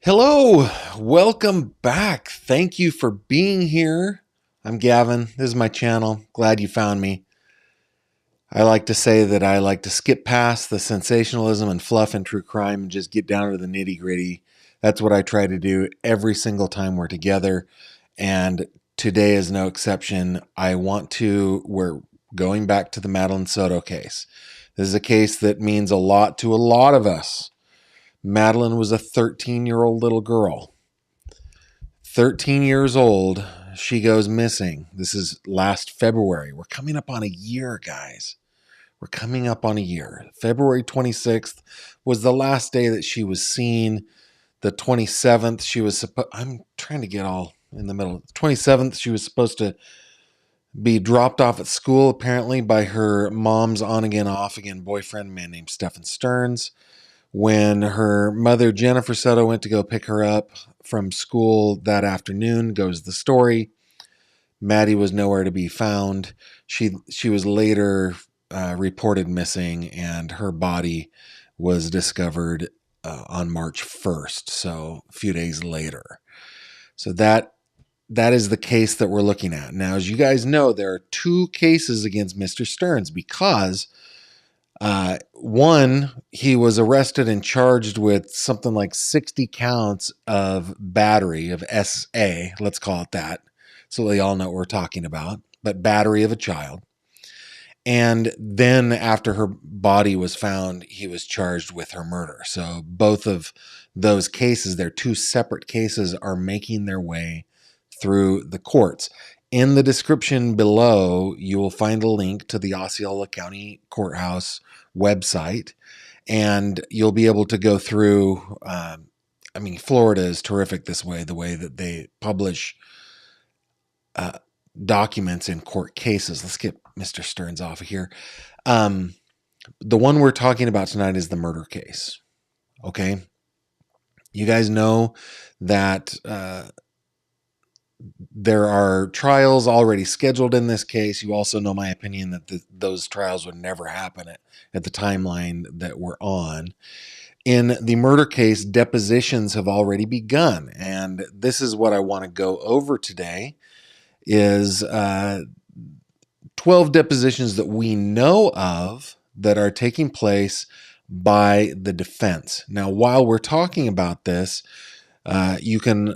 Hello, welcome back. Thank you for being here. I'm Gavin. This is my channel. Glad you found me. I like to say that I like to skip past the sensationalism and fluff and true crime and just get down to the nitty gritty. That's what I try to do every single time we're together. And today is no exception. We're going back to the Madeline Soto case. This is a case that means a lot to a lot of us. Madeline was a 13-year-old little girl. 13 years old, she goes missing. This is last February. We're coming up on a year, guys. We're coming up on a year. February 26th was the last day that she was seen. The 27th, I'm trying to get all in the middle. The 27th, she was supposed to be dropped off at school, apparently, by her mom's on-again, off-again boyfriend, a man named Stephen Stearns. When her mother, Jennifer Soto, went to go pick her up from school that afternoon, goes the story, Maddie was nowhere to be found. She was later reported missing, and her body was discovered on March 1st, so a few days later. So that is the case that we're looking at. Now, as you guys know, there are two cases against Mr. Stearns because one, he was arrested and charged with something like 60 counts of battery of SA, let's call it that, so we all know what we're talking about, but battery of a child. And then after her body was found, he was charged with her murder. So both of those cases, they're two separate cases, are making their way through the courts. In the description below, you will find a link to the Osceola County Courthouse website, and you'll be able to go through. Florida is terrific this way, the way that they publish documents in court cases. Let's get Mr. Stearns off of here. The one we're talking about tonight is the murder case. Okay. You guys know that there are trials already scheduled in this case. You also know my opinion that those trials would never happen at the timeline that we're on. In the murder case, depositions have already begun. And this is what I want to go over today is 12 depositions that we know of that are taking place by the defense. Now, while we're talking about this, you can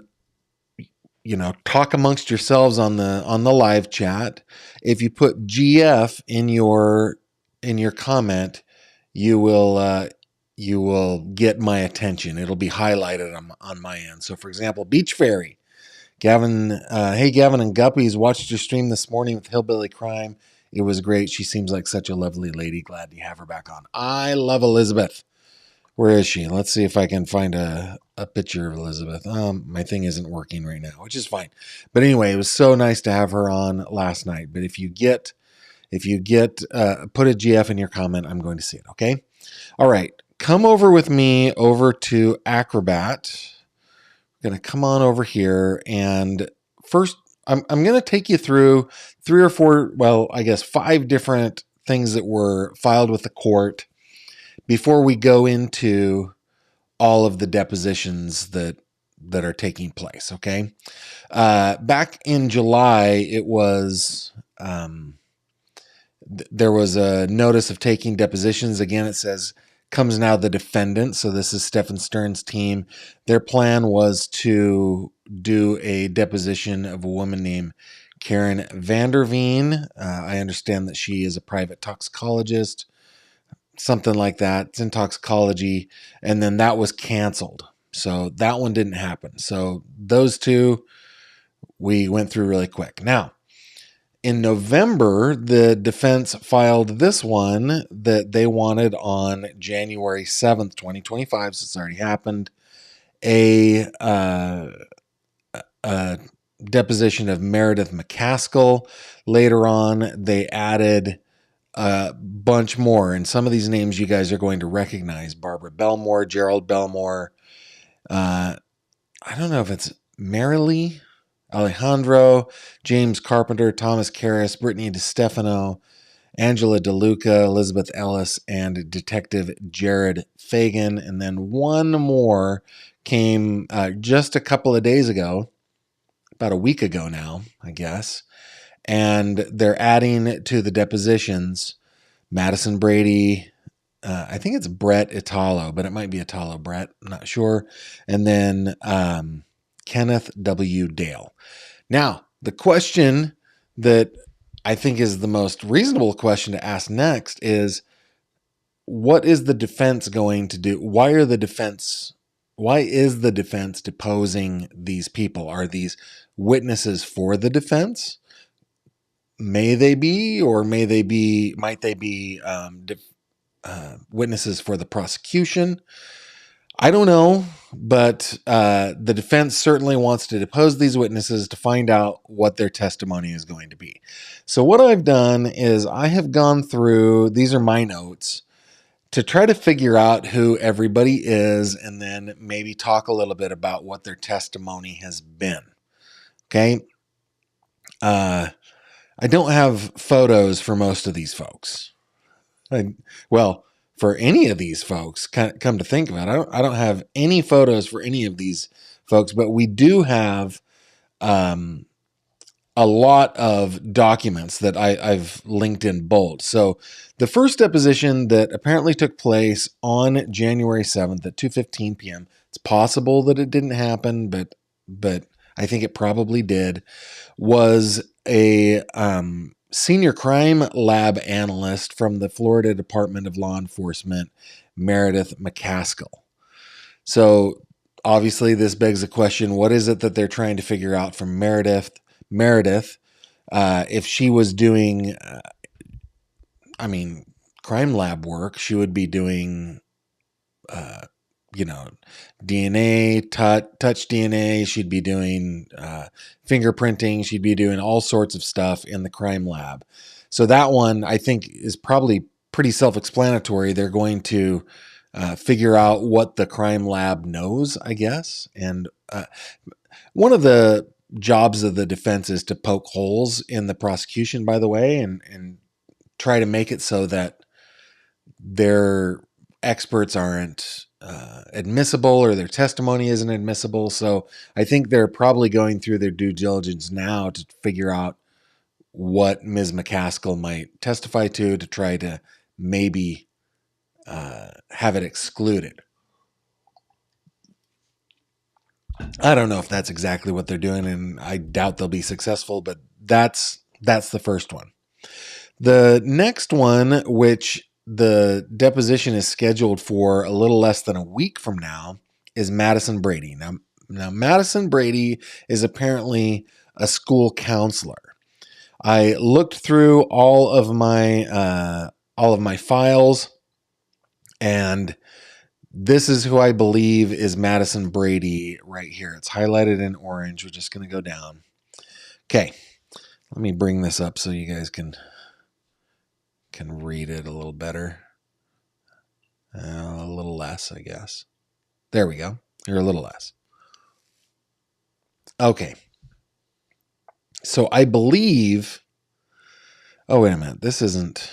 talk amongst yourselves on the live chat. If you put GF in your comment, you will get my attention. It'll be highlighted on my end. So, for example, Beach Fairy, Gavin. Hey, Gavin and Guppies, watched your stream this morning with Hillbilly Crime. It was great. She seems like such a lovely lady. Glad to have her back on. I love Elizabeth. Where is she? Let's see if I can find a picture of Elizabeth. My thing isn't working right now, which is fine. But anyway, it was so nice to have her on last night. But if you get put a GF in your comment, I'm going to see it. Okay. All right. Come over with me over to Acrobat. I'm going to come on over here. And first, I'm going to take you through 3 or 4, well, I guess 5 different things that were filed with the court before we go into all of the depositions that are taking place. Okay. Back in July, it was, there was a notice of taking depositions. Again, it says comes now the defendant. So this is Stephen Stearns' team. Their plan was to do a deposition of a woman named Karen Vanderveen. I understand that she is a private toxicologist, something like that. It's in toxicology. And then that was canceled. So that one didn't happen. So those two we went through really quick. Now, in November, the defense filed this one that they wanted on January 7th, 2025. So it's already happened. A deposition of Meredith McCaskill. Later on, they added a bunch more. And some of these names you guys are going to recognize. Barbara Belmore, Gerald Belmore. I don't know if it's Marilee, Alejandro, James Carpenter, Thomas Karras, Brittany DiStefano, Angela DeLuca, Elizabeth Ellis, and Detective Jared Fagan. And then one more came just a couple of days ago, about a week ago now, I guess. And they're adding to the depositions Madison Brady. I think it's Brett Italo, but it might be Italo Brett. I'm not sure. And then Kenneth W. Dale. Now, the question that I think is the most reasonable question to ask next is, what is the defense going to do? Why is the defense deposing these people? Are these witnesses for the defense? May they be, or might they be witnesses for the prosecution? I don't know, but the defense certainly wants to depose these witnesses to find out what their testimony is going to be. So what I've done is I have gone through, these are my notes, to try to figure out who everybody is and then maybe talk a little bit about what their testimony has been. Okay? I don't have photos for most of these folks. For any of these folks, come to think of it, I don't have any photos for any of these folks, but we do have a lot of documents that I've linked in bold. So the first deposition that apparently took place on January 7th at 2:15 p.m. It's possible that it didn't happen, but I think it probably did, was a senior crime lab analyst from the Florida Department of Law Enforcement, Meredith McCaskill. So obviously this begs the question, what is it that they're trying to figure out from Meredith? If she was doing, crime lab work, she would be doing, DNA, touch DNA. She'd be doing fingerprinting. She'd be doing all sorts of stuff in the crime lab. So that one, I think, is probably pretty self-explanatory. They're going to figure out what the crime lab knows, I guess. And one of the jobs of the defense is to poke holes in the prosecution, by the way, and try to make it so that their experts aren't admissible or their testimony isn't admissible. So I think they're probably going through their due diligence now to figure out what Ms. McCaskill might testify to try to maybe have it excluded. I don't know if that's exactly what they're doing, and I doubt they'll be successful, but that's the first one. The next one, which the deposition is scheduled for a little less than a week from now, is Madison Brady. Now Madison Brady is apparently a school counselor. I looked through all of my files, and this is who I believe is Madison Brady right here. It's highlighted in orange. We're just going to go down. Okay, let me bring this up so you guys can read it a little better. A little less, I guess. There we go. Or a little less. Okay. So I believe... Oh, wait a minute. This isn't...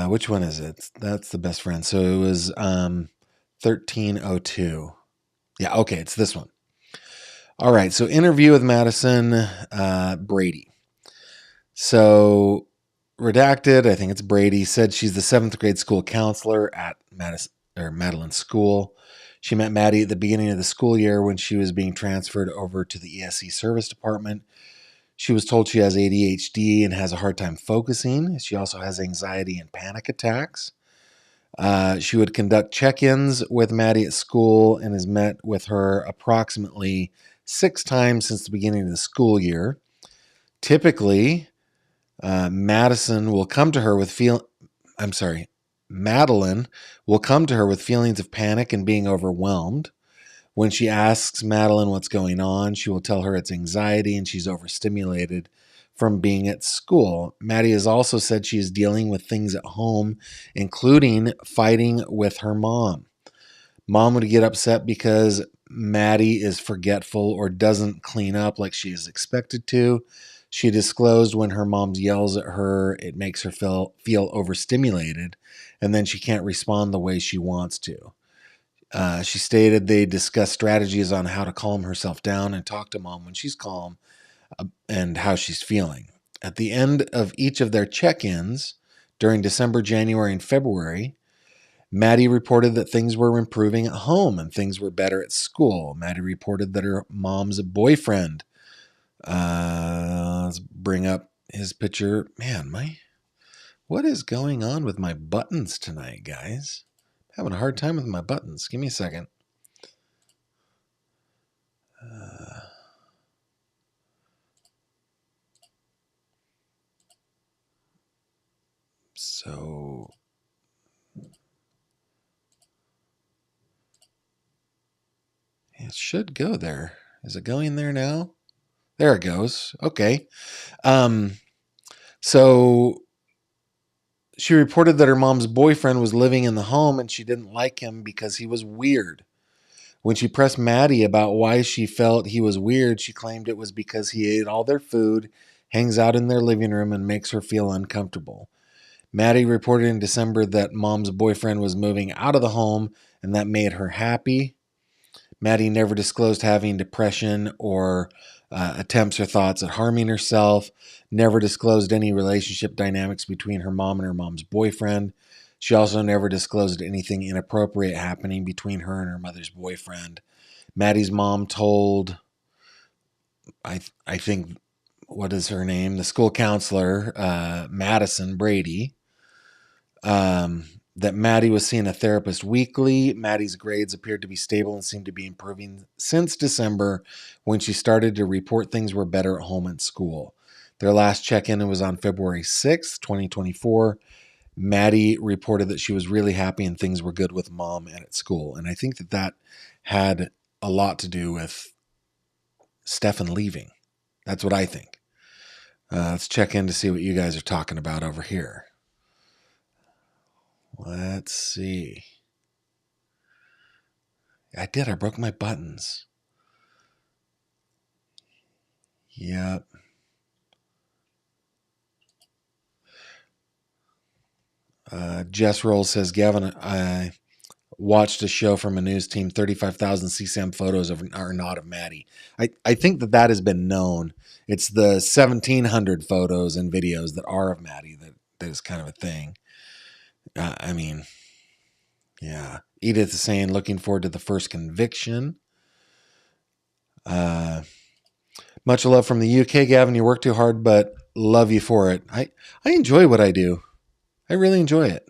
which one is it? That's the best friend. So it was 1302. Yeah, okay. It's this one. All right. So interview with Madison Brady. So redacted, I think it's Brady, said she's the 7th grade school counselor at Madeline School. She met Maddie at the beginning of the school year when she was being transferred over to the ESC service department. She was told she has ADHD and has a hard time focusing. She also has anxiety and panic attacks. She would conduct check-ins with Maddie at school and has met with her approximately 6 times since the beginning of the school year. Typically, Madeline will come to her with feelings of panic and being overwhelmed. When she asks Madeline what's going on, she will tell her it's anxiety and she's overstimulated from being at school. Maddie has also said she is dealing with things at home, including fighting with her mom. Mom would get upset because Maddie is forgetful or doesn't clean up like she is expected to. She disclosed when her mom yells at her, it makes her feel overstimulated, and then she can't respond the way she wants to. She stated they discussed strategies on how to calm herself down and talk to mom when she's calm and how she's feeling. At the end of each of their check-ins during December, January, and February, Maddie reported that things were improving at home and things were better at school. Maddie reported that her mom's boyfriend, let's bring up his picture. Man, what is going on with my buttons tonight, guys? I'm having a hard time with my buttons. Give me a second. So it should go there. Is it going there now? There it goes. Okay. So she reported that her mom's boyfriend was living in the home and she didn't like him because he was weird. When she pressed Maddie about why she felt he was weird, she claimed it was because he ate all their food, hangs out in their living room, and makes her feel uncomfortable. Maddie reported in December that mom's boyfriend was moving out of the home and that made her happy. Maddie never disclosed having depression or attempts or thoughts at harming herself, never disclosed any relationship dynamics between her mom and her mom's boyfriend. She also never disclosed anything inappropriate happening between her and her mother's boyfriend. Maddie's mom told, I think, what is her name? The school counselor, Madison Brady, that Maddie was seeing a therapist weekly. Maddie's grades appeared to be stable and seemed to be improving since December when she started to report things were better at home and school. Their last check-in was on February 6th, 2024. Maddie reported that she was really happy and things were good with mom and at school. And I think that had a lot to do with Stefan leaving. That's what I think. Let's check in to see what you guys are talking about over here. Let's see. I broke my buttons. Yep. Jess Rolls says, Gavin, I watched a show from a news team. 35,000 CSAM photos are not of Maddie. I think that has been known. It's the 1,700 photos and videos that are of Maddie that is kind of a thing. I mean, yeah. Edith is saying, looking forward to the first conviction. Much love from the UK, Gavin. You work too hard, but love you for it. I enjoy what I do. I really enjoy it.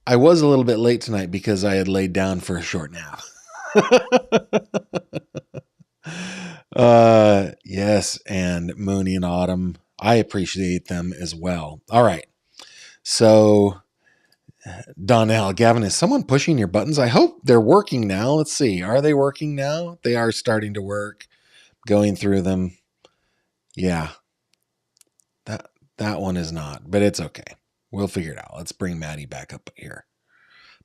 I was a little bit late tonight because I had laid down for a short nap. Yes, and Mooney and Autumn. I appreciate them as well. All right. So, Donnell, Gavin, is someone pushing your buttons? I hope they're working now. Let's see. Are they working now? They are starting to work. Going through them. Yeah. That one is not, but it's okay. We'll figure it out. Let's bring Maddie back up here.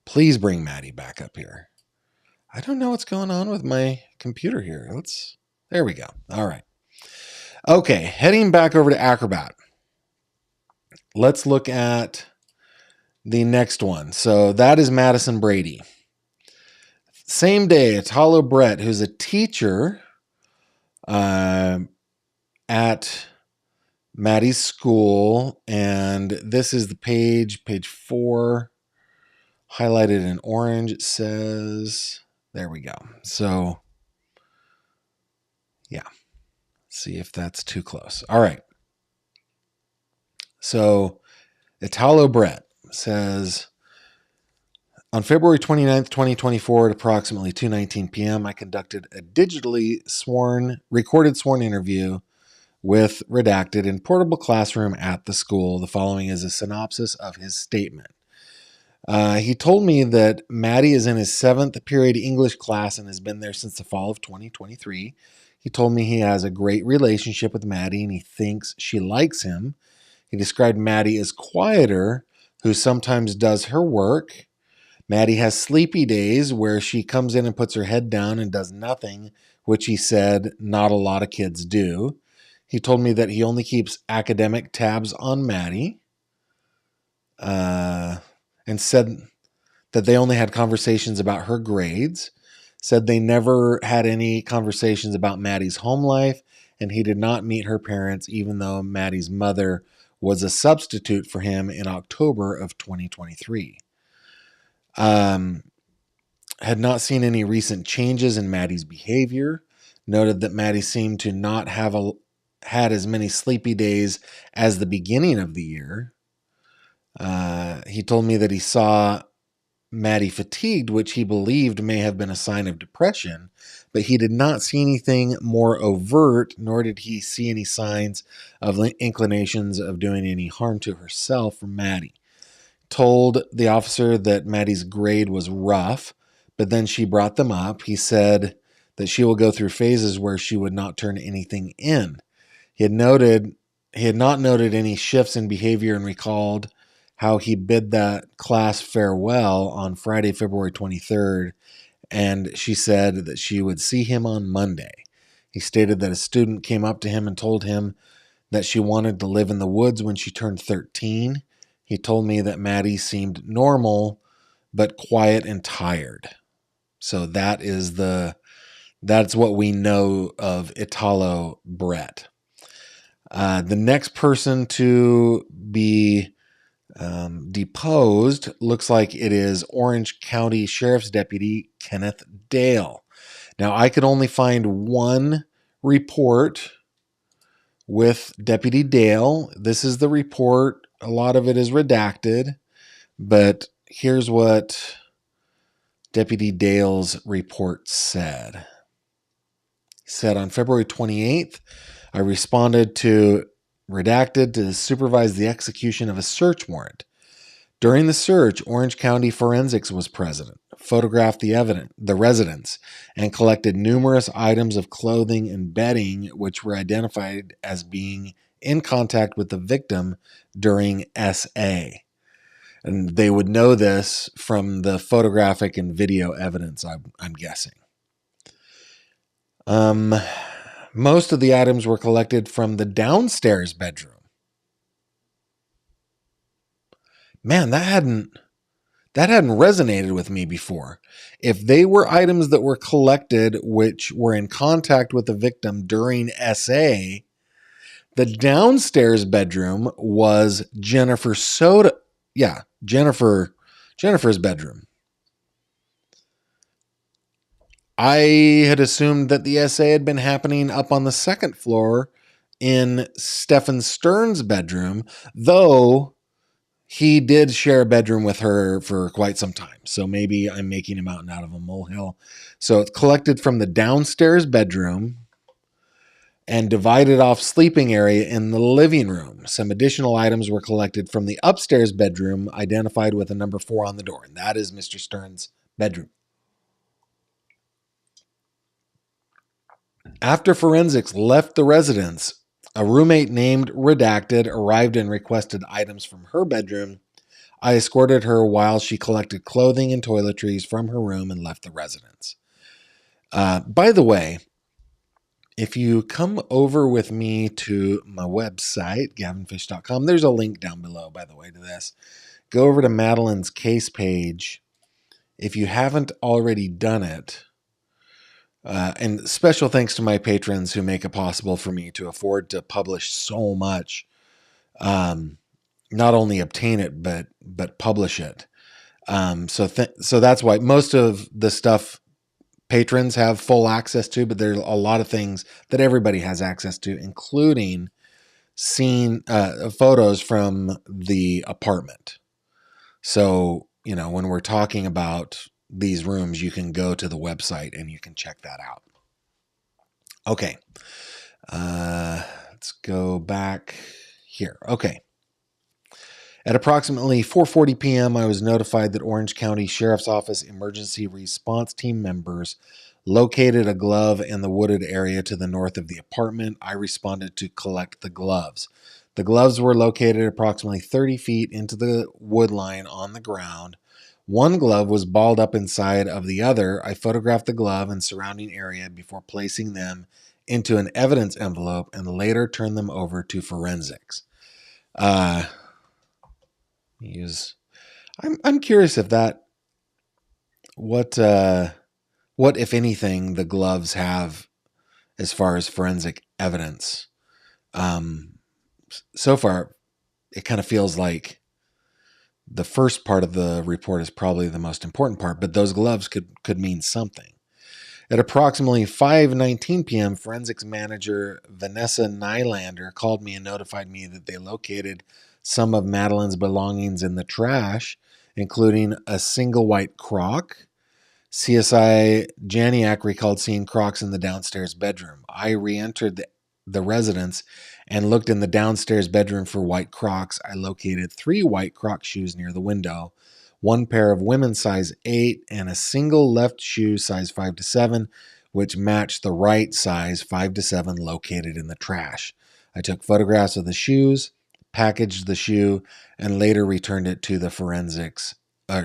Please bring Maddie back up here. I don't know what's going on with my computer here. There we go. All right. Okay, heading back over to Acrobat. Let's look at the next one. So that is Madison Brady. Same day, Italo Brett, who's a teacher at Maddie's school, and this is the page 4, highlighted in orange. It says, there we go. So, yeah. See if that's too close. All right. So, Italo Brett says, on February 29th, 2024 at approximately 2:19 p.m., I conducted a digitally recorded sworn interview with redacted in portable classroom at the school. The following is a synopsis of his statement. He told me that Maddie is in his 7th period English class and has been there since the fall of 2023. He told me he has a great relationship with Maddie and he thinks she likes him. He described Maddie as quieter, who sometimes does her work. Maddie has sleepy days where she comes in and puts her head down and does nothing, which he said not a lot of kids do. He told me that he only keeps academic tabs on Maddie, and said that they only had conversations about her grades, said they never had any conversations about Maddie's home life, and he did not meet her parents, even though Maddie's mother was a substitute for him in October of 2023. Had not seen any recent changes in Maddie's behavior, noted that Maddie seemed to not have had as many sleepy days as the beginning of the year. He told me that he saw Maddie fatigued, which he believed may have been a sign of depression, but he did not see anything more overt, nor did he see any signs of inclinations of doing any harm to herself or Maddie. Told the officer that Maddie's grade was rough, but then she brought them up. He said that she will go through phases where she would not turn anything in. He had not noted any shifts in behavior and recalled how he bid that class farewell on Friday, February 23rd, and she said that she would see him on Monday. He stated that a student came up to him and told him that she wanted to live in the woods when she turned 13. He told me that Maddie seemed normal, but quiet and tired. So that's what we know of Italo Brett. The next person to be deposed looks like it is Orange County Sheriff's Deputy Kenneth Dale. Now, I could only find one report with Deputy Dale. This is the report. A lot of it is redacted, but here's what Deputy Dale's report said. He said, on February 28th, I responded to redacted to supervise the execution of a search warrant. During the search, Orange County Forensics was present, photographed the residence, and collected numerous items of clothing and bedding which were identified as being in contact with the victim during SA. And they would know this from the photographic and video evidence, I'm guessing. Most of the items were collected from the downstairs bedroom. Man, that hadn't resonated with me before. If they were items that were collected which were in contact with the victim during SA, the downstairs bedroom was Jennifer Soto. Yeah, Jennifer's bedroom. I had assumed that the SA had been happening up on the second floor in Stephen Stern's bedroom, though he did share a bedroom with her for quite some time. So maybe I'm making a mountain out of a molehill. So it's collected from the downstairs bedroom and divided off sleeping area in the living room. Some additional items were collected from the upstairs bedroom, identified with a number 4 on the door. And that is Mr. Stern's bedroom. After forensics left the residence, a roommate named Redacted arrived and requested items from her bedroom. I escorted her while she collected clothing and toiletries from her room and left the residence. By the way, if you come over with me to my website, gavinfish.com, there's a link down below, by the way, to this. Go over to Madeline's case page. If you haven't already done it, and special thanks to my patrons who make it possible for me to afford to publish so much. Not only obtain it, but publish it. So that's why most of the stuff patrons have full access to, but there's a lot of things that everybody has access to, including seeing photos from the apartment. So, when we're talking about these rooms, you can go to the website and you can check that out. Okay. Let's go back here. Okay. At approximately 4:40 p.m., I was notified that Orange County Sheriff's Office emergency response team members located a glove in the wooded area to the north of the apartment. I responded to collect the gloves. The gloves were located approximately 30 feet into the wood line on the ground. One glove was balled up inside of the other. I photographed the glove and surrounding area before placing them into an evidence envelope and later turned them over to forensics. I'm curious if that what if anything the gloves have as far as forensic evidence. So far, it kind of feels like the first part of the report is probably the most important part, but those gloves could mean something. At approximately 5:19 p.m., forensics manager Vanessa Nylander called me and notified me that they located some of Madeline's belongings in the trash, including a single white crock. CSI Janiak recalled seeing Crocs in the downstairs bedroom. I re-entered the residence and looked in the downstairs bedroom for white Crocs. I located 3 white Croc shoes near the window, 1 pair of women's size 8, and a single left shoe size 5 to 7, which matched the right size 5 to 7 located in the trash. I took photographs of the shoes, packaged the shoe, and later returned it to the forensics.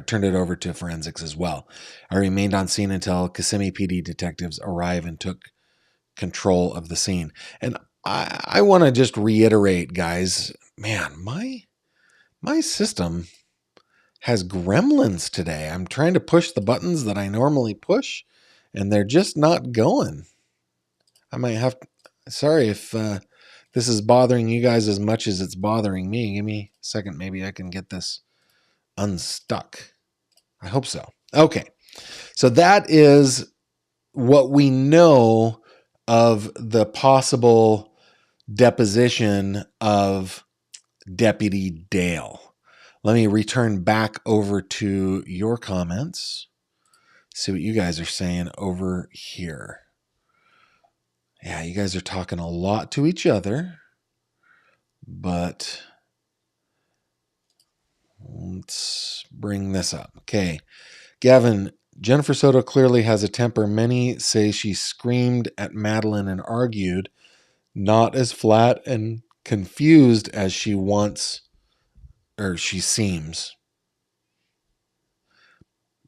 Turned it over to forensics as well. I remained on scene until Kissimmee PD detectives arrived and took control of the scene. And I want to just reiterate, guys, man, my system has gremlins today. I'm trying to push the buttons that I normally push, and they're just not going. I might have to, sorry if this is bothering you guys as much as it's bothering me. Give me a second. Maybe I can get this unstuck. I hope so. Okay. So that is what we know of the possible deposition of Deputy Dale. Let me return back over to your comments. See what you guys are saying over here. Yeah, you guys are talking a lot to each other, but let's bring this up. Okay. Gavin, Jennifer Soto clearly has a temper. Many say she screamed at Madeline and argued, not as flat and confused as she seems.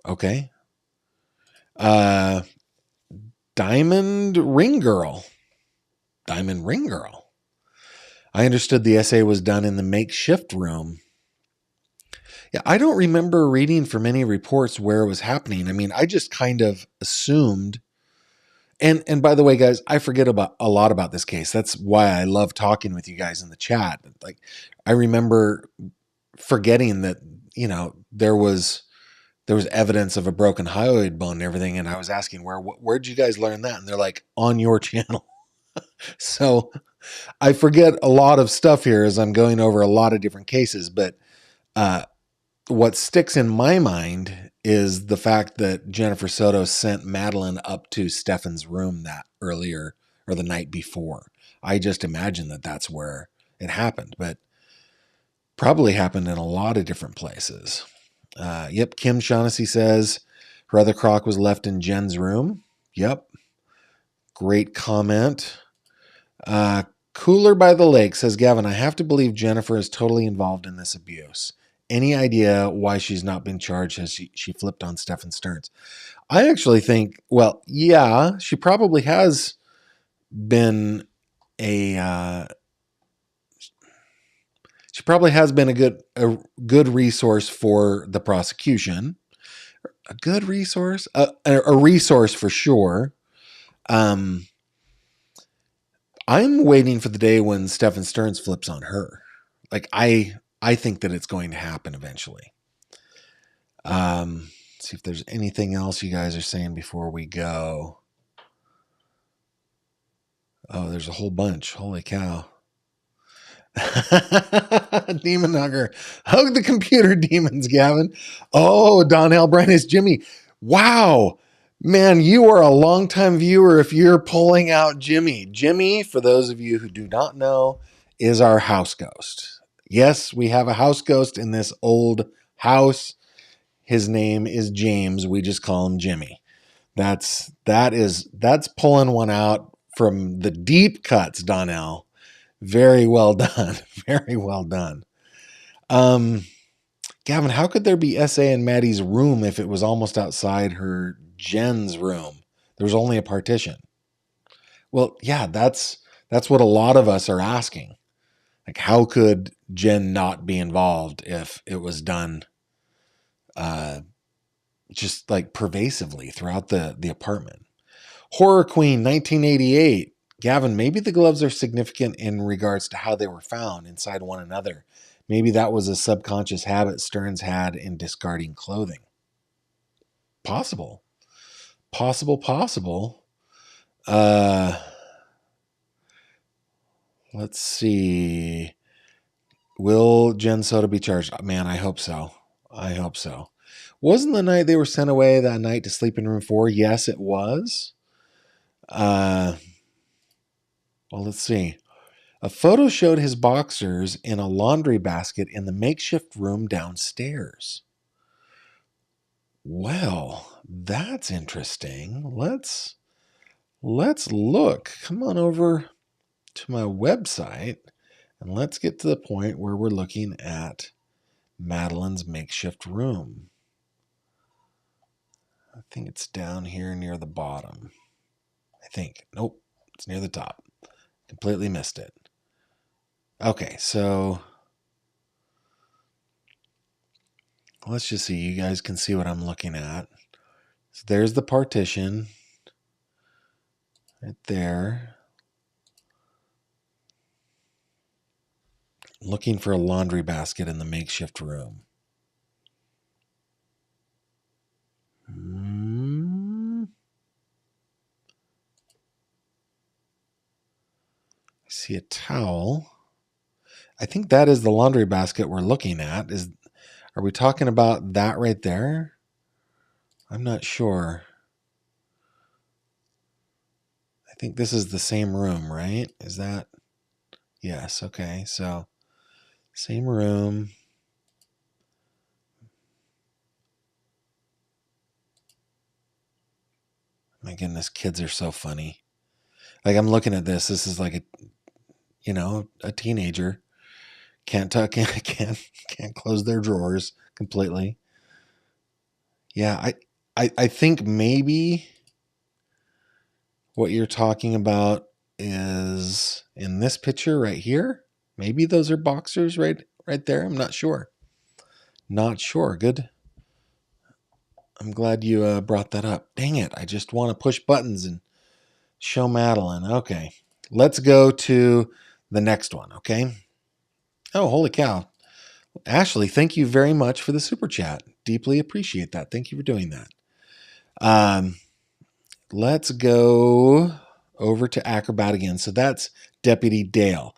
Okay. Diamond Ring Girl. I understood the essay was done in the makeshift room. Yeah, I don't remember reading from any reports where it was happening. I mean, I just kind of assumed. And by the way, guys, I forget about a lot about this case. That's why I love talking with you guys in the chat. Like, I remember forgetting that, there was evidence of a broken hyoid bone and everything. And I was asking, where'd you guys learn that? And they're like, on your channel. So I forget a lot of stuff here as I'm going over a lot of different cases. But what sticks in my mind is the fact that Jennifer Soto sent Madeline up to Stefan's room that earlier or the night before. I just imagine that that's where it happened, but probably happened in a lot of different places. Yep, Kim Shaughnessy says her other crock was left in Jen's room. Yep. Great comment. Cooler by the Lake says, Gavin, I have to believe Jennifer is totally involved in this abuse. Any idea why she's not been charged as she flipped on Stefan Stearns? I actually think, well, yeah, she probably has been a good resource for the prosecution. A good resource, a resource for sure. I'm waiting for the day when Stefan Stearns flips on her. Like I think that it's going to happen eventually. See if there's anything else you guys are saying before we go. Oh, there's a whole bunch. Holy cow. Demon Hugger. Hug the computer demons, Gavin. Oh, Donnell Bryan is Jimmy. Wow. Man, you are a longtime viewer if you're pulling out Jimmy. Jimmy, for those of you who do not know, is our house ghost. Yes, we have a house ghost in this old house. His name is James. We just call him Jimmy. That's pulling one out from the deep cuts, Donnell. Very well done. Very well done. Gavin, how could there be SA in Maddie's room if it was almost outside her Jen's room? There was only a partition. Well, yeah, that's what a lot of us are asking. Like, how could Jen not be involved if it was done just like pervasively throughout the apartment? Horror Queen 1988. Gavin, maybe the gloves are significant in regards to how they were found inside one another. Maybe that was a subconscious habit Stearns had in discarding clothing. Possible. Possible. Let's see. Will Jen Soto be charged? Man, I hope so. Wasn't the night they were sent away that night to sleep in room 4? Yes, it was. Well, let's see. A photo showed his boxers in a laundry basket in the makeshift room downstairs. Well, that's interesting. Let's look. Come on over to my website and let's get to the point where we're looking at Madeline's makeshift room. I think it's down here near the bottom. I think. Nope, it's near the top. Completely missed it. Okay, so let's just see. You guys can see what I'm looking at. So there's the partition right there. Looking for a laundry basket in the makeshift room. I see a towel. I think that is the laundry basket we're looking at. Are we talking about that right there? I'm not sure. I think this is the same room, right? Is that? Yes, okay. So, same room. My goodness, kids are so funny. Like, I'm looking at this. This is like a teenager. Can't close their drawers completely. Yeah, I think maybe what you're talking about is in this picture right here. Maybe those are boxers right there. I'm not sure. Good. I'm glad you brought that up. Dang it. I just want to push buttons and show Madeline. Okay. Let's go to the next one, okay? Oh, holy cow. Ashley, thank you very much for the super chat. Deeply appreciate that. Thank you for doing that. Let's go over to Acrobat again. So that's Deputy Dale.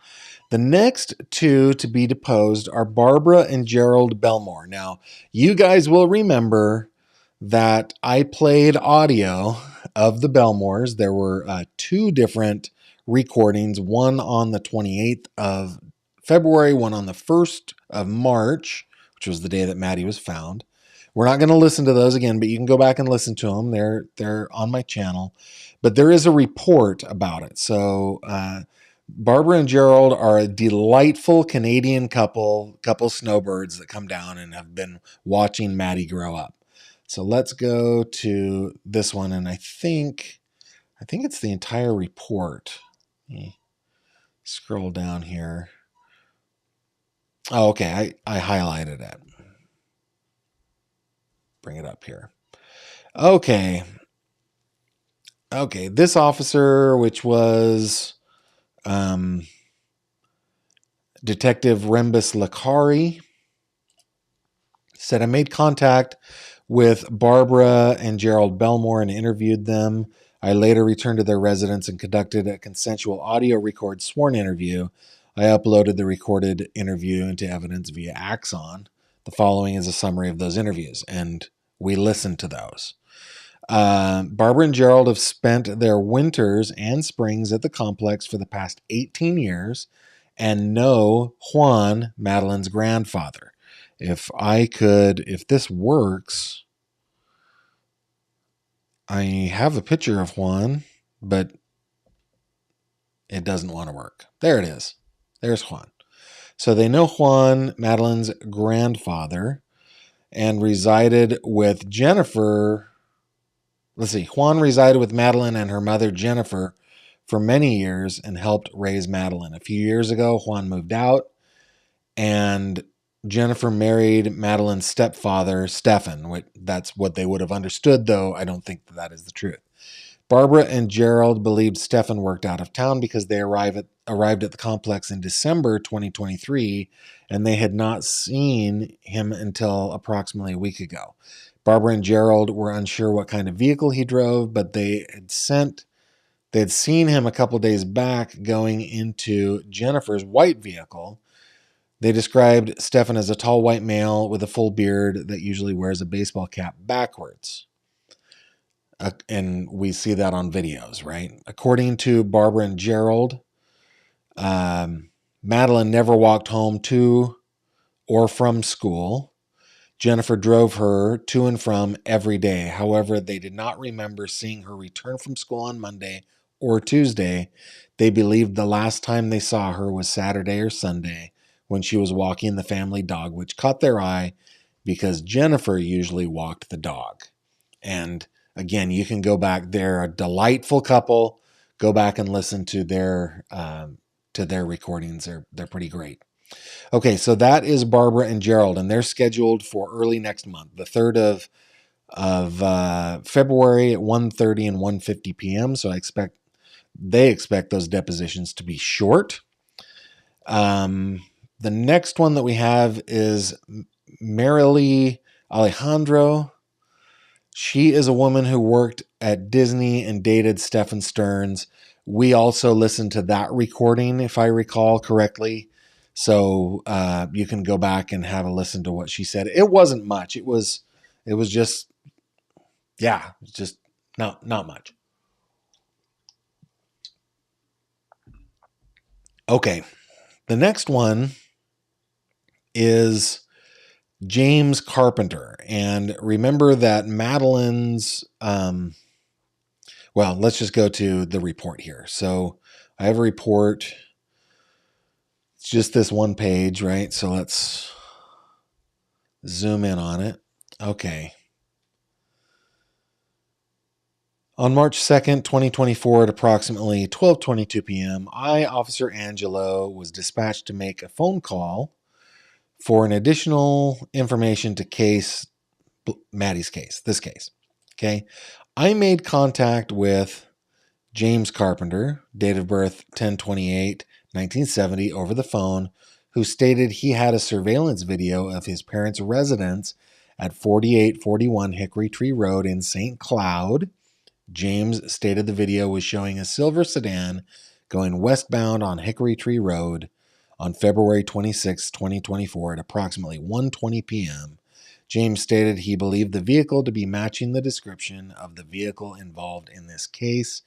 The next two to be deposed are Barbara and Gerald Belmore. Now, you guys will remember that I played audio of the Belmores. There were 2 different recordings, one on the 28th of February, one on the 1st of March, which was the day that Maddie was found. We're not going to listen to those again, but you can go back and listen to them. They're on my channel. But there is a report about it. So Barbara and Gerald are a delightful Canadian couple snowbirds that come down and have been watching Maddie grow up. So let's go to this one, and I think it's the entire report. Let me scroll down here. Oh, okay. I highlighted it. Bring it up here. Okay. This officer, which was Detective Rembus Lakari, said, I made contact with Barbara and Gerald Belmore and interviewed them. I later returned to their residence and conducted a consensual audio record sworn interview. I uploaded the recorded interview into evidence via Axon. The following is a summary of those interviews, and we listened to those. Barbara and Gerald have spent their winters and springs at the complex for the past 18 years and know Juan, Madeline's grandfather. If this works, I have a picture of Juan, but it doesn't want to work. There it is. There's Juan. So they know Juan, Madeline's grandfather. and resided with Jennifer. Let's see, Juan resided with Madeline and her mother, Jennifer, for many years and helped raise Madeline. A few years ago, Juan moved out, and Jennifer married Madeline's stepfather, Stefan. That's what they would have understood, though I don't think that is the truth. Barbara and Gerald believed Stefan worked out of town because they arrived at the complex in December 2023, and they had not seen him until approximately a week ago. Barbara and Gerald were unsure what kind of vehicle he drove, but they had seen him a couple days back going into Jennifer's white vehicle. They described Stefan as a tall white male with a full beard that usually wears a baseball cap backwards. And we see that on videos, right? According to Barbara and Gerald, Madeline never walked home to or from school. Jennifer drove her to and from every day. However, they did not remember seeing her return from school on Monday or Tuesday. They believed the last time they saw her was Saturday or Sunday when she was walking the family dog, which caught their eye because Jennifer usually walked the dog. And again, you can go back. They're a delightful couple. Go back and listen to their recordings. They're pretty great. Okay, so that is Barbara and Gerald, and they're scheduled for early next month, the 3rd of February at 1:30 and 1:50 p.m. So they expect those depositions to be short. The next one that we have is Marilee Alejandro. She is a woman who worked at Disney and dated Stefan Stearns. We also listened to that recording, if I recall correctly. So you can go back and have a listen to what she said. It wasn't much. It was just, just not much. Okay. The next one is James Carpenter. And remember that Madeline's, let's just go to the report here. So I have a report. It's just this one page, right? So let's zoom in on it. Okay. On March 2nd, 2024, at approximately 12:22 p.m., Officer Angelo was dispatched to make a phone call for an additional information to Maddie's case, this case. Okay. I made contact with James Carpenter, date of birth 10/28/1970, over the phone, who stated he had a surveillance video of his parents' residence at 4841 Hickory Tree Road in St. Cloud. James stated the video was showing a silver sedan going westbound on Hickory Tree Road on February 26, 2024 at approximately 1:20 p.m. James stated he believed the vehicle to be matching the description of the vehicle involved in this case.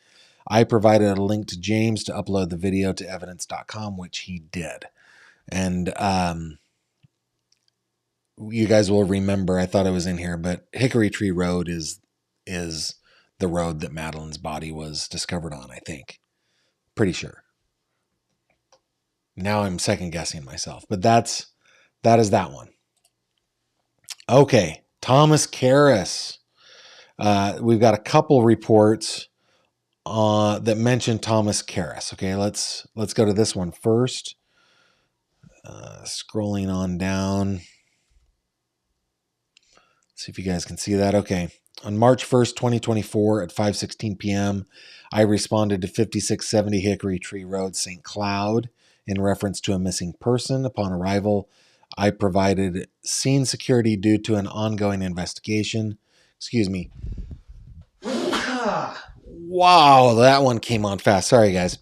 I provided a link to James to upload the video to evidence.com, which he did. And you guys will remember, I thought it was in here, but Hickory Tree Road is the road that Madeline's body was discovered on, I think. Pretty sure. Now I'm second guessing myself, but that is that one. Okay, Thomas Karras. We've got a couple reports that mention Thomas Karras. Okay, let's go to this one first. Scrolling on down. See if you guys can see that. Okay. On March 1st, 2024 at 5:16 p.m., I responded to 5670 Hickory Tree Road, St. Cloud, in reference to a missing person. Upon arrival, I provided scene security due to an ongoing investigation. Excuse me. Wow, that one came on fast. Sorry, guys.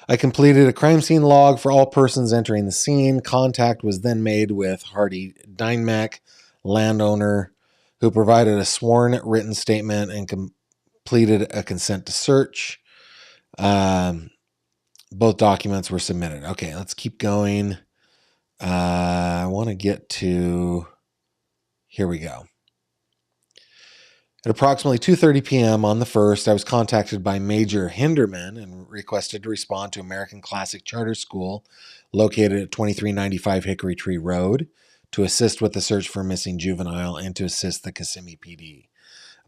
I completed a crime scene log for all persons entering the scene. Contact was then made with Hardy Dynemek, landowner, who provided a sworn written statement and completed a consent to search. Both documents were submitted. Okay, let's keep going. I want to get to... Here we go. At approximately 2:30 p.m. on the 1st, I was contacted by Major Hinderman and requested to respond to American Classic Charter School located at 2395 Hickory Tree Road. to assist with the search for a missing juvenile and to assist the Kissimmee PD.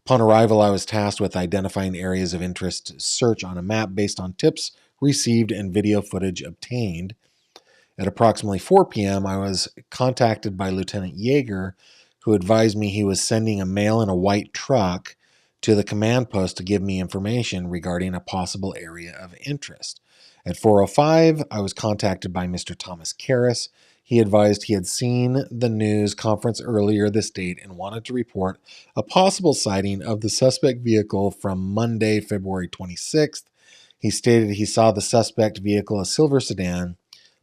Upon arrival, I was tasked with identifying areas of interest to search on a map based on tips received and video footage obtained. At approximately 4 p.m., I was contacted by Lieutenant Yeager, who advised me he was sending a male in a white truck to the command post to give me information regarding a possible area of interest. At 4:05, I was contacted by Mr. Thomas Karras. He advised he had seen the news conference earlier this date and wanted to report a possible sighting of the suspect vehicle from Monday, February 26th. He stated he saw the suspect vehicle, a silver sedan,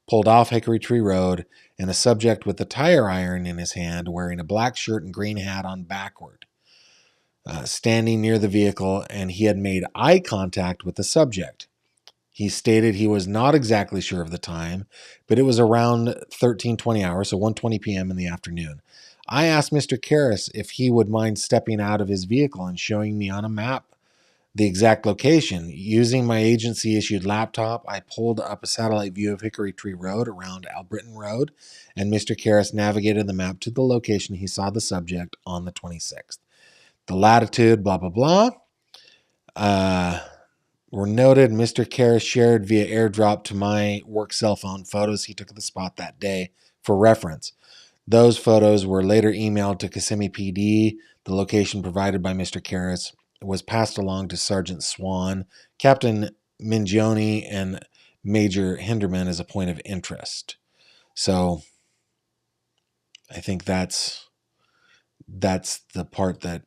pulled off Hickory Tree Road, and a subject with a tire iron in his hand wearing a black shirt and green hat on backward, standing near the vehicle, and he had made eye contact with the subject. He stated he was not exactly sure of the time, but it was around 13:20 hours, so 1:20 p.m. in the afternoon. I asked Mr. Karras if he would mind stepping out of his vehicle and showing me on a map the exact location. Using my agency-issued laptop, I pulled up a satellite view of Hickory Tree Road around Albritton Road, and Mr. Karras navigated the map to the location he saw the subject on the 26th. The latitude, blah, blah, blah, were noted. Mr. Karras shared via airdrop to my work cell phone photos he took of the spot that day for reference. Those photos were later emailed to Kissimmee PD. The location provided by Mr. Karras was passed along to Sergeant Swan, Captain Mingione, and Major Hinderman as a point of interest. So I think that's the part that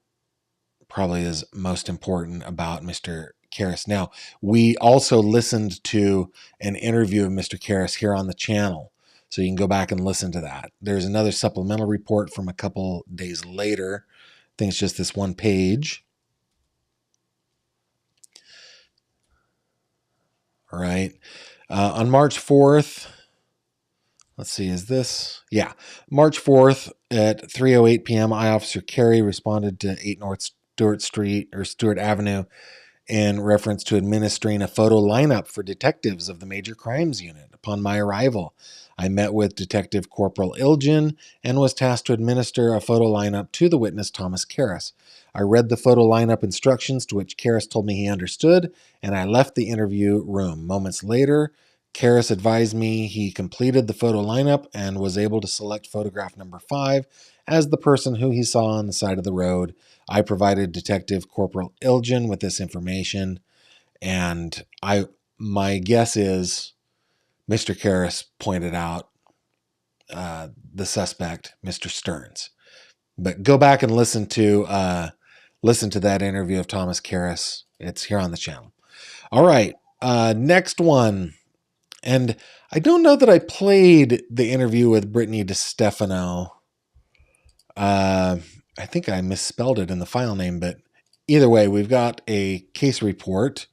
probably is most important about Mr. Karras. Now, we also listened to an interview of Mr. Karras here on the channel, so you can go back and listen to that. There's another supplemental report from a couple days later. I think it's just this one page. All right. On March 4th, let's see, is this? Yeah. March 4th at 3:08 p.m., I Officer Carey responded to 8 North Stewart Street or Stewart Avenue in reference to administering a photo lineup for detectives of the Major Crimes Unit. Upon my arrival, I met with Detective Corporal Ilgen and was tasked to administer a photo lineup to the witness, Thomas Karras. I read the photo lineup instructions, to which Karras told me he understood, and I left the interview room. Moments later, Karras advised me he completed the photo lineup and was able to select photograph number 5 as the person who he saw on the side of the road. I provided Detective Corporal Ilgen with this information, and my guess is Mr. Karras pointed out the suspect, Mr. Stearns. But go back and listen to that interview of Thomas Karras. It's here on the channel. All right, next one. And I don't know that I played the interview with Brittany DiStefano. I think I misspelled it in the file name, but either way, we've got a case report.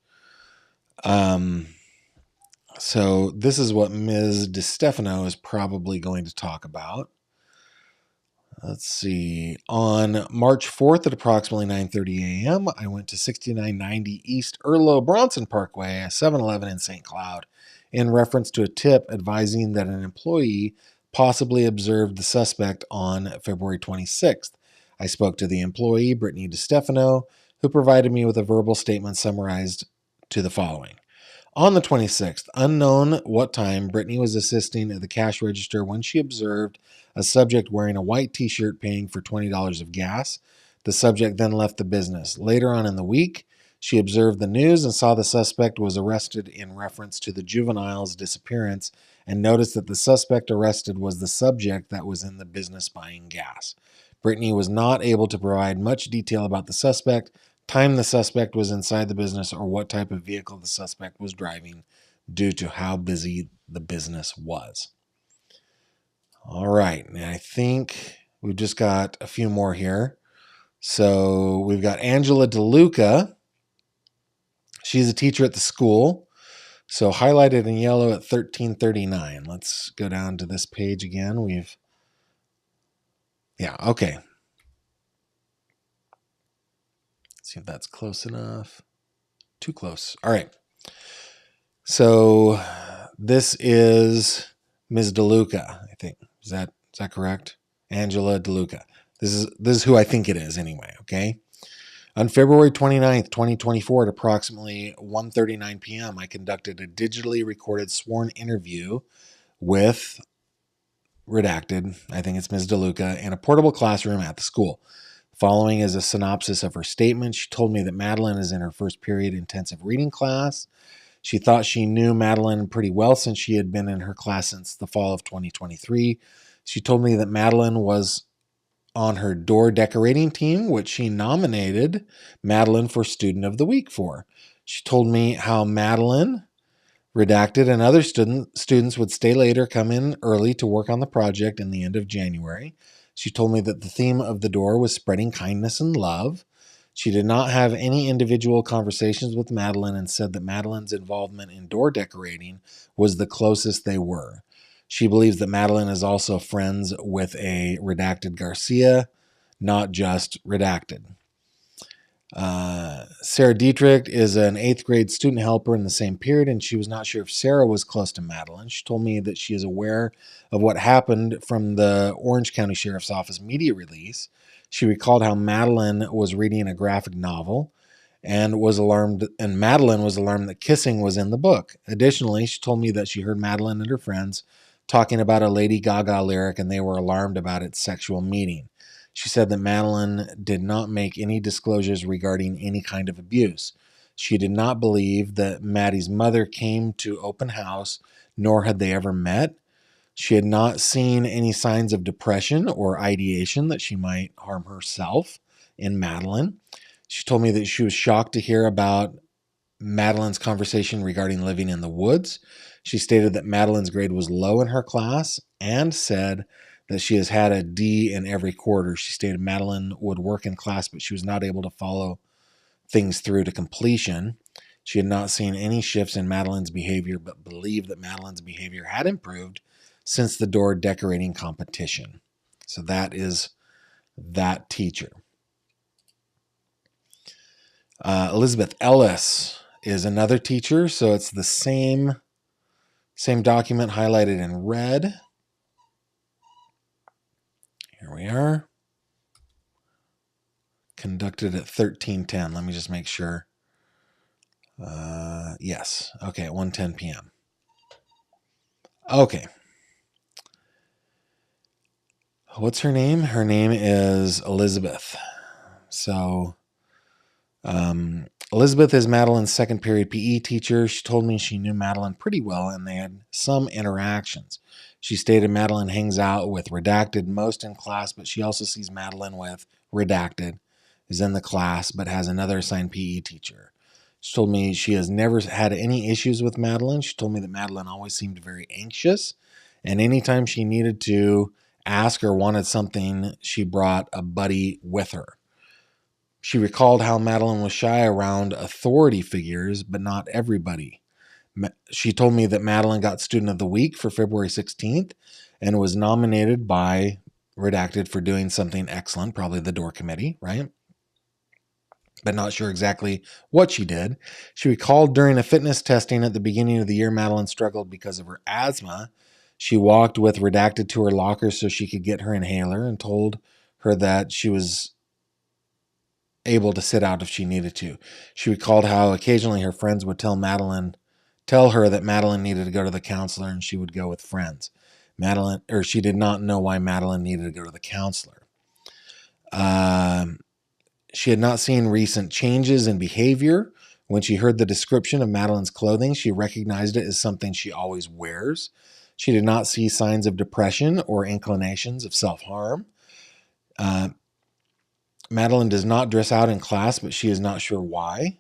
So this is what Ms. DiStefano is probably going to talk about. Let's see. On March 4th at approximately 9:30 a.m., I went to 6990 East Erlo Bronson Parkway, a 7-Eleven in St. Cloud, in reference to a tip advising that an employee possibly observed the suspect on February 26th. I spoke to the employee, Brittany DiStefano, who provided me with a verbal statement summarized to the following. On the 26th, unknown what time, Brittany was assisting at the cash register when she observed a subject wearing a white t-shirt paying for $20 of gas. The subject then left the business. Later on in the week, she observed the news and saw the suspect was arrested in reference to the juvenile's disappearance and noticed that the suspect arrested was the subject that was in the business buying gas. Brittany was not able to provide much detail about the suspect, time the suspect was inside the business, or what type of vehicle the suspect was driving due to how busy the business was. All right, and I think we've just got a few more here. So we've got Angela DeLuca. She's a teacher at the school. So highlighted in yellow at 1339. Let's go down to this page again. Okay. Let's see if that's close enough. Too close. All right. So this is Ms. DeLuca, I think. Is that correct? Angela DeLuca. This is who I think it is anyway, okay? On February 29th, 2024, at approximately 1:39 p.m., I conducted a digitally recorded sworn interview with, redacted, I think it's Ms. DeLuca, in a portable classroom at the school. Following is a synopsis of her statement. She told me that Madeline is in her first period intensive reading class. She thought she knew Madeline pretty well since she had been in her class since the fall of 2023. She told me that Madeline was on her door decorating team, which she nominated Madeline for Student of the Week for. She told me how Madeline, redacted, and other students would stay late or come in early to work on the project in the end of January. She told me that the theme of the door was spreading kindness and love. She did not have any individual conversations with Madeline and said that Madeline's involvement in door decorating was the closest they were. She believes that Madeline is also friends with a redacted Garcia, not just redacted. Sarah Dietrich is an 8th grade student helper in the same period, and she was not sure if Sarah was close to Madeline. She told me that she is aware of what happened from the Orange County Sheriff's Office media release. She recalled how Madeline was reading a graphic novel and Madeline was alarmed that kissing was in the book. Additionally, she told me that she heard Madeline and her friends talking about a Lady Gaga lyric, and they were alarmed about its sexual meaning. She said that Madeline did not make any disclosures regarding any kind of abuse. She did not believe that Maddie's mother came to open house, nor had they ever met. She had not seen any signs of depression or ideation that she might harm herself in Madeline. She told me that she was shocked to hear about Madeline's conversation regarding living in the woods. She stated that Madeline's grade was low in her class and said that she has had a D in every quarter. She stated Madeline would work in class, but she was not able to follow things through to completion. She had not seen any shifts in Madeline's behavior, but believed that Madeline's behavior had improved since the door decorating competition. So that is that teacher. Elizabeth Ellis is another teacher, so it's the same document highlighted in red. Here we are. Conducted at 13:10. Let me just make sure. Yes. Okay, at 1:10 p.m. Okay. What's her name? Her name is Elizabeth. So, Elizabeth is Madeline's second period PE teacher. She told me she knew Madeline pretty well and they had some interactions. She stated Madeline hangs out with redacted most in class, but she also sees Madeline with redacted, is in the class, but has another assigned PE teacher. She told me she has never had any issues with Madeline. She told me that Madeline always seemed very anxious, and anytime she needed to ask or wanted something, she brought a buddy with her. She recalled how Madeline was shy around authority figures, but not everybody. She told me that Madeline got Student of the Week for February 16th and was nominated by redacted for doing something excellent, probably the door committee, right? But not sure exactly what she did. She recalled during a fitness testing at the beginning of the year, Madeline struggled because of her asthma. She walked with redacted to her locker so she could get her inhaler and told her that she was able to sit out if she needed to. She recalled how occasionally her friends would tell her that Madeline needed to go to the counselor and she would go with friends. She did not know why Madeline needed to go to the counselor. She had not seen recent changes in behavior. When she heard the description of Madeline's clothing, she recognized it as something she always wears. She did not see signs of depression or inclinations of self-harm. Madeline does not dress out in class, but she is not sure why.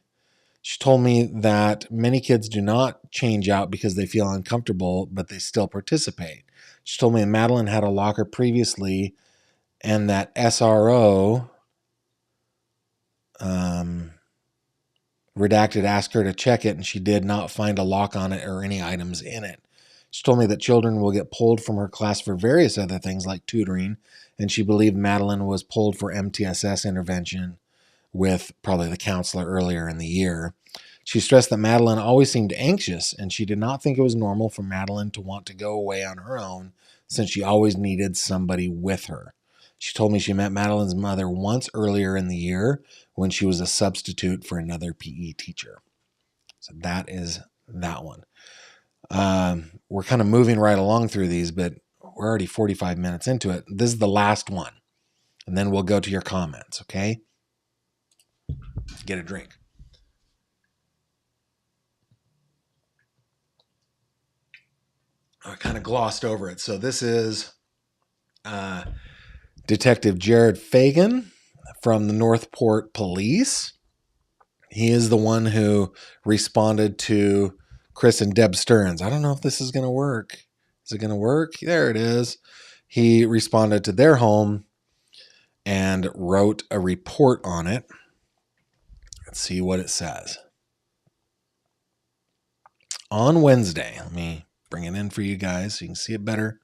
She told me that many kids do not change out because they feel uncomfortable, but they still participate. She told me that Madeline had a locker previously and that SRO, redacted, asked her to check it, and she did not find a lock on it or any items in it. She told me that children will get pulled from her class for various other things like tutoring, and she believed Madeline was pulled for MTSS intervention with probably the counselor earlier in the year. She stressed that Madeline always seemed anxious, and she did not think it was normal for Madeline to want to go away on her own since she always needed somebody with her. She told me she met Madeline's mother once earlier in the year when she was a substitute for another PE teacher. So that is that one. We're kind of moving right along through these, but we're already 45 minutes into it. This is the last one. And then we'll go to your comments, okay? Get a drink. I kind of glossed over it. So this is Detective Jared Fagan from the Northport Police. He is the one who responded to Chris and Deb Stearns. I don't know if this is going to work. Is it going to work? There it is. He responded to their home and wrote a report on it. Let's see what it says. On Wednesday, let me bring it in for you guys so you can see it better.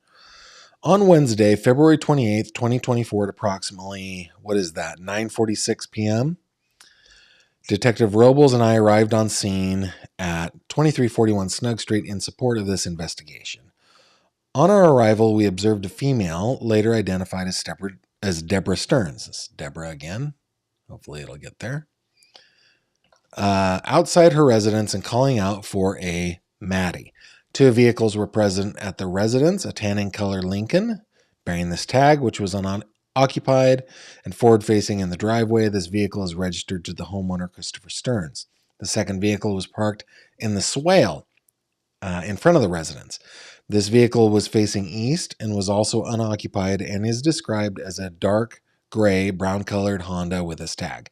On Wednesday, February 28th, 2024, at approximately, 9:46 p.m., Detective Robles and I arrived on scene at 2341 Snug Street in support of this investigation. On our arrival, we observed a female, later identified as Deborah Stearns. This is Deborah again. Hopefully it'll get there. Outside her residence and calling out for a Maddie. 2 vehicles were present at the residence, a tanning color Lincoln bearing this tag, which was unoccupied and forward-facing in the driveway. This vehicle is registered to the homeowner, Christopher Stearns. The second vehicle was parked in the swale in front of the residence. This vehicle was facing east and was also unoccupied and is described as a dark gray, brown-colored Honda with this tag.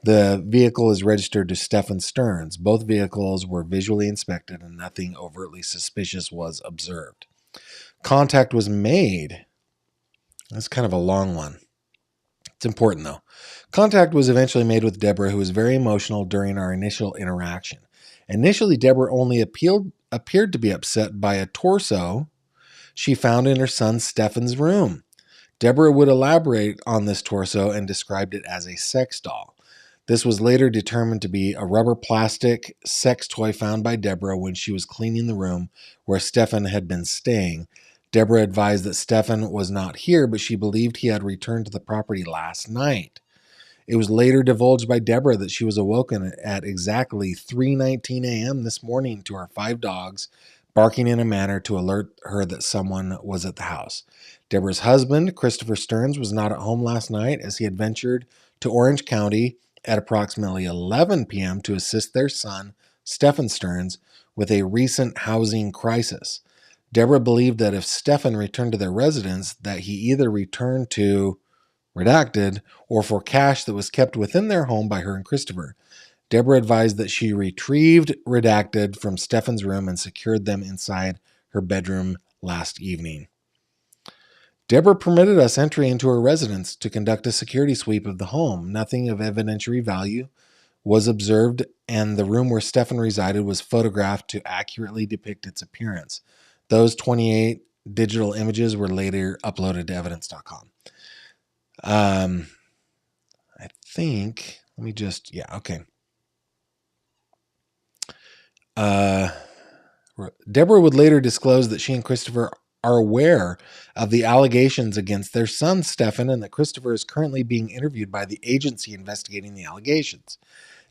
The vehicle is registered to Stephen Stearns. Both vehicles were visually inspected and nothing overtly suspicious was observed. Contact was made. That's kind of a long one. It's important, though. Contact was eventually made with Deborah, who was very emotional during our initial interaction. Initially, Deborah only appeared to be upset by a torso she found in her son Stefan's room. Deborah would elaborate on this torso and described it as a sex doll. This was later determined to be a rubber plastic sex toy found by Deborah when she was cleaning the room where Stefan had been staying. Deborah advised that Stefan was not here, but she believed he had returned to the property last night. It was later divulged by Deborah that she was awoken at exactly 3:19 a.m. this morning to her 5 dogs barking in a manner to alert her that someone was at the house. Deborah's husband, Christopher Stearns, was not at home last night as he had ventured to Orange County at approximately 11 p.m. to assist their son, Stephen Stearns, with a recent housing crisis. Deborah believed that if Stefan returned to their residence, that he either returned to redacted or for cash that was kept within their home by her and Christopher. Deborah advised that she retrieved redacted from Stefan's room and secured them inside her bedroom last evening. Deborah permitted us entry into her residence to conduct a security sweep of the home. Nothing of evidentiary value was observed, and the room where Stefan resided was photographed to accurately depict its appearance. Those 28 digital images were later uploaded to evidence.com. I think, okay. Deborah would later disclose that she and Christopher are aware of the allegations against their son, Stefan, and that Christopher is currently being interviewed by the agency investigating the allegations.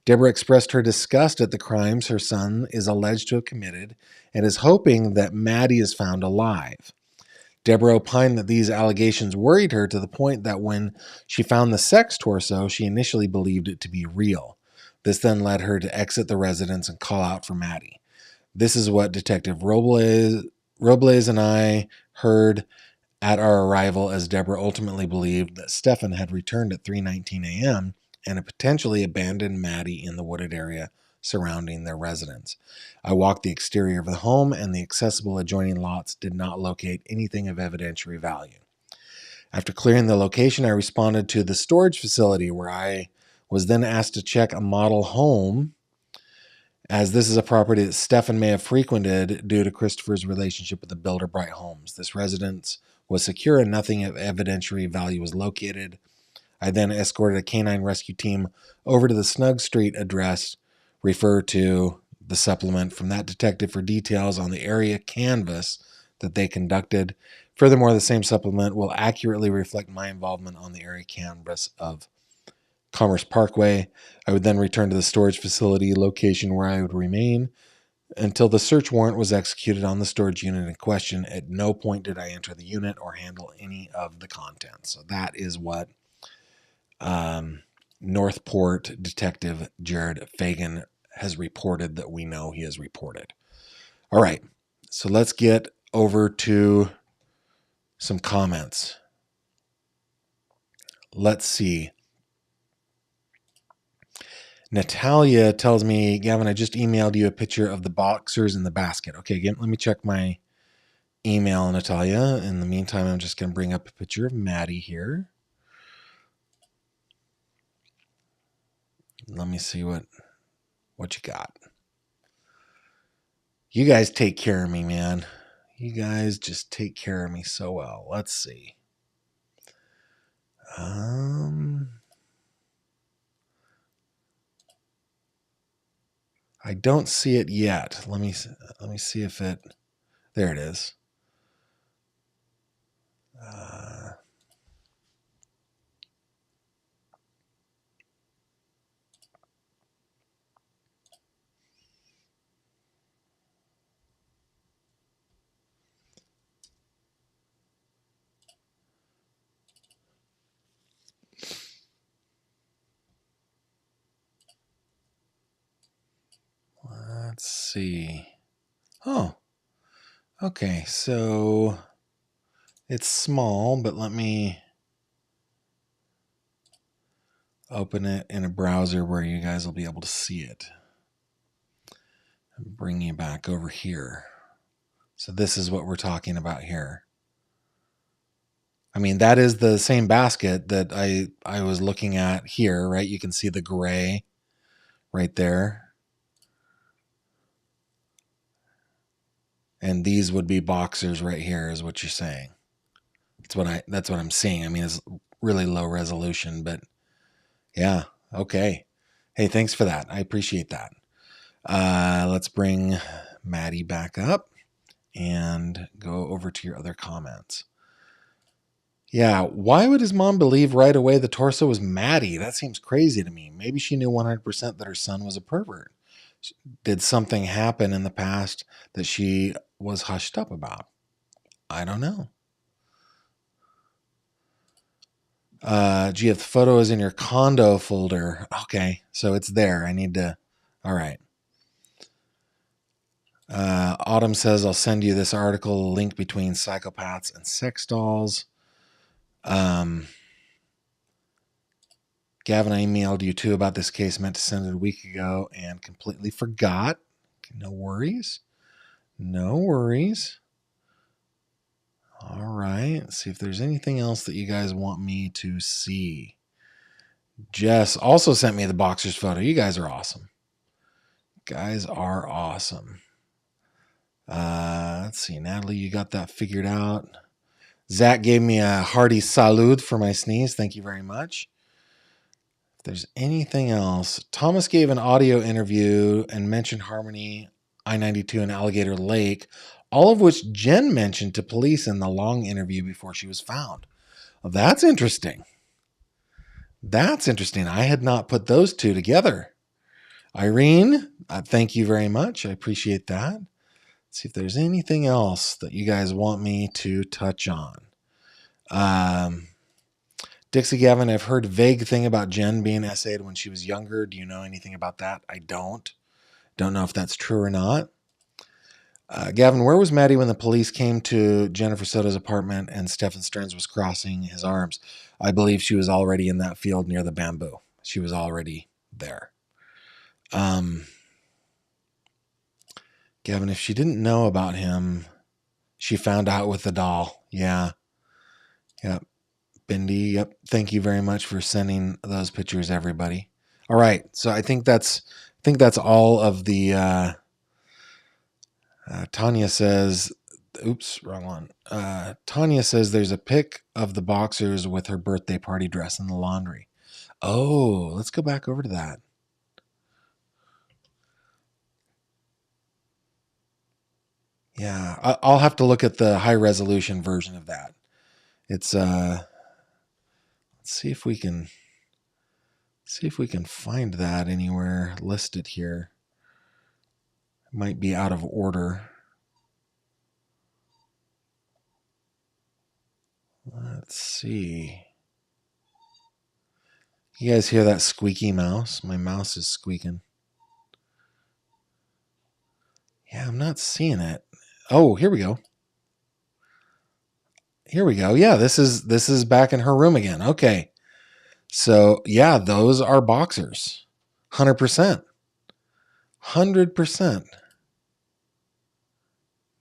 Deborah expressed her disgust at the crimes her son is alleged to have committed and is hoping that Maddie is found alive. Deborah opined that these allegations worried her to the point that when she found the sex torso, she initially believed it to be real. This then led her to exit the residence and call out for Maddie. This is what Detective Robles and I heard at our arrival, as Deborah ultimately believed that Stefan had returned at 3:19 a.m. and had potentially abandoned Maddie in the wooded area surrounding their residence. I walked the exterior of the home, and the accessible adjoining lots did not locate anything of evidentiary value. After clearing the location, I responded to the storage facility, where I was then asked to check a model home, as this is a property that Stefan may have frequented due to Christopher's relationship with the builder Bright Homes. This residence was secure and nothing of evidentiary value was located. I then escorted a canine rescue team over to the Snug Street address. Refer to the supplement from that detective for details on the area canvass that they conducted Furthermore, the same supplement will accurately reflect my involvement on the area canvas of Commerce Parkway. I would then return to the storage facility location where I would remain until the search warrant was executed on the storage unit in question. At no point did I enter the unit or handle any of the contents. So that is what Northport Detective Jared Fagan has reported that we know he has reported. All right, so let's get over to some comments. Let's see. Natalia tells me, Gavin, I just emailed you a picture of the boxers in the basket. Okay, again, let me check my email, Natalia. In the meantime, I'm just going to bring up a picture of Maddie here. Let me see what you got. You guys take care of me, man. You guys just take care of me so well. Let's see. I don't see it yet. Let me see if it. There it is. Let's see. Oh, okay. So it's small, but let me open it in a browser where you guys will be able to see it. Bring you back over here. So this is what we're talking about here. I mean, that is the same basket that I was looking at here, right? You can see the gray right there. And these would be boxers right here, is what you're saying. That's what I'm seeing. I mean, it's really low resolution, but yeah, okay. Hey, thanks for that. I appreciate that. Let's bring Maddie back up and go over to your other comments. Yeah, why would his mom believe right away the torso was Maddie? That seems crazy to me. Maybe she knew 100% that her son was a pervert. Did something happen in the past that she was hushed up about? I don't know. Gee, if the photo is in your condo folder, okay, so it's there. I need to. All right. Autumn says, I'll send you this article, link between psychopaths and sex dolls. Gavin, I emailed you too about this case, meant to send it a week ago and completely forgot. No worries. No worries. All right. Let's see if there's anything else that you guys want me to see. Jess also sent me the boxer's photo. You guys are awesome. Guys are awesome. Let's see. Natalie, you got that figured out. Zach gave me a hearty salute for my sneeze. Thank you very much. If there's anything else, Thomas gave an audio interview and mentioned Harmony, I-92, and Alligator Lake, all of which Jen mentioned to police in the long interview before she was found. Well, that's interesting. That's interesting. I had not put those two together. Irene, thank you very much. I appreciate that. Let's see if there's anything else that you guys want me to touch on. Dixie Gavin, I've heard a vague thing about Jen being essayed when she was younger. Do you know anything about that? I don't. Don't know if that's true or not. Gavin, where was Maddie when the police came to Jennifer Soto's apartment and Stephen Stearns was crossing his arms? I believe she was already in that field near the bamboo. She was already there. Gavin, if she didn't know about him, she found out with the doll. Yeah. Yep. Bindi, yep. Thank you very much for sending those pictures, everybody. All right. So I think that's all of the Tanya says, oops, wrong one. Tanya says there's a pic of the boxers with her birthday party dress in the laundry. Oh, let's go back over to that. Yeah, I'll have to look at the high resolution version of that. It's let's see if we can find that anywhere listed here. It might be out of order. Let's see. You guys hear that squeaky mouse? My mouse is squeaking. Yeah, I'm not seeing it. Oh, here we go. Here we go. Yeah, this is back in her room again. Okay. So, yeah, those are boxers. 100%. 100%.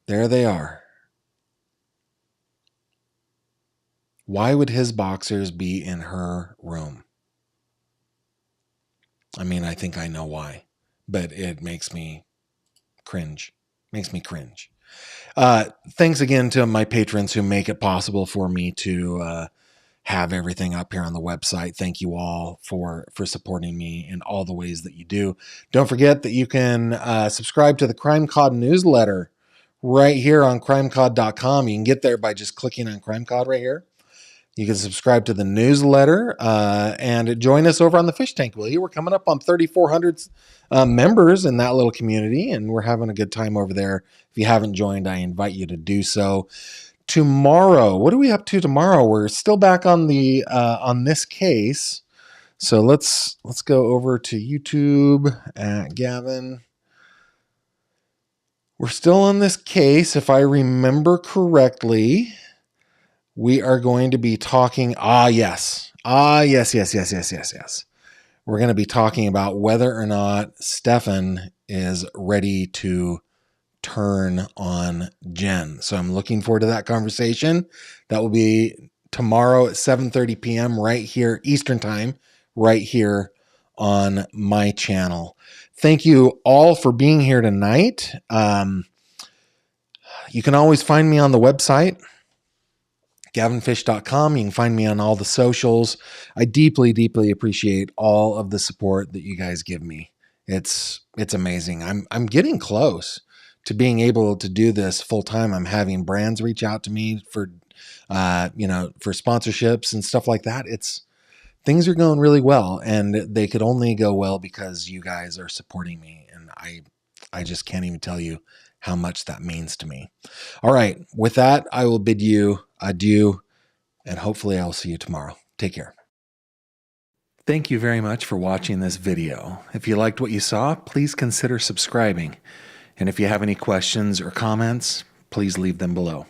There they are. Why would his boxers be in her room? I mean, I think I know why, but it makes me cringe. Makes me cringe. Thanks again to my patrons who make it possible for me to have everything up here on the website. Thank you all for supporting me in all the ways that you do. Don't forget that you can subscribe to the Crime Cod newsletter right here on crimecod.com. You can get there by just clicking on Crime Cod right here. You can subscribe to the newsletter and join us over on the Fish Tank, will you? We're coming up on 3,400 members in that little community, and we're having a good time over there. If you haven't joined, I invite you to do so. Tomorrow, what are we up to tomorrow? We're still back on the on this case, so let's go over to YouTube at Gavin. We're still on this case, if I remember correctly. We are going to be talking. Yes. We're going to be talking about whether or not Stefan is ready to turn on Jen. So I'm looking forward to that conversation. That will be tomorrow at 7:30 p.m. right here, Eastern Time, right here on my channel. Thank you all for being here tonight. You can always find me on the website, gavinfish.com. You can find me on all the socials. I deeply, deeply appreciate all of the support that you guys give me. It's amazing. I'm getting close to being able to do this full time. I'm having brands reach out to me for for sponsorships and stuff like that. Things are going really well, and they could only go well because you guys are supporting me, and I just can't even tell you how much that means to me. All right. With that, I will bid you adieu, and hopefully I'll see you tomorrow. Take care. Thank you very much for watching this video. If you liked what you saw, please consider subscribing. And if you have any questions or comments, please leave them below.